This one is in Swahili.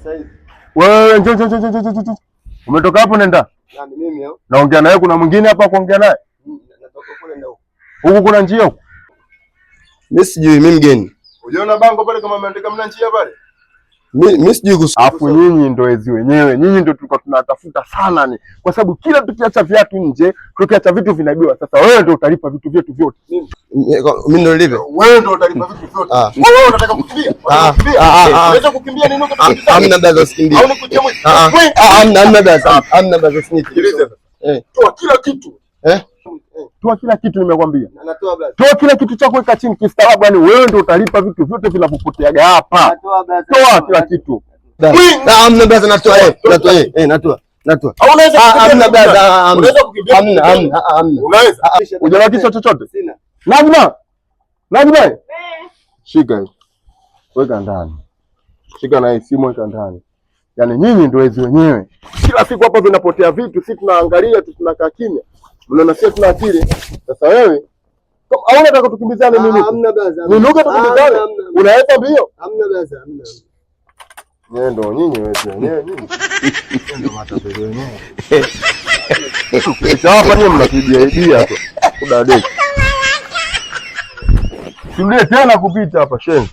sasa hivi. Wewe njoo. Umetoka hapo nenda? Nani mimi au? Naongea naye, kuna mwingine hapa kuongea naye? Natoka kule ndio. Huku kuna njia huku? Mimi sijui, mimi mgeni. Uliona bango pale kama ameandika mna njia pale? Mimi sijui kusoma. Afu nyinyi ndio wezi wenyewe. Nyinyi ndio tulikuwa tunatafuta sana ni. Kwa sababu kila tukiacha viatu nje, tukiacha vitu vinaibiwa. Sasa wewe ndio utalipa vitu vyetu vyote. Mimi ndio nilipe. Wewe ndio utalipa vitu vyote. Wewe unataka kukimbia? Unaweza kukimbia nini huko? Hamna brother, usikimbie. Au nikutie mwizi? Hamna brother. Hamna brother, usinitilize. Toa kila kitu. Toa kila kitu nimekwambia. Natoa brother. Toa kila kitu chako weka chini kistaarabu, yani wewe ndio utalipa vitu vyote vinavyopoteaga hapa. Natoa brother. Toa kila kitu. Hamna brother, natoa natoa. Au unaweza hamna brother, unaweza kukimbia? Hamna. Unaweza? Hujabakisha chochote? Sina. Najma. Shika hii. Weka ndani. Shika na hii simu weka ndani. Yaani nyinyi ndio wezi wenyewe. Kila siku hapa vinapotea vitu, sisi tunaangalia tu, tunakaa kimya. Mnaona sisi tuna akili. Sasa wewe au unataka tukimbizane nini? Hamna brother. Ninuka tukimbizane. Unaweza mbio? Hamna brother, hamna. Ndio nyinyi wezi wenyewe nyinyi. Ndio matapeli wenyewe. Hapa ni mnakidia tu. Kudadeki. Tulie tena kupita hapa sheni.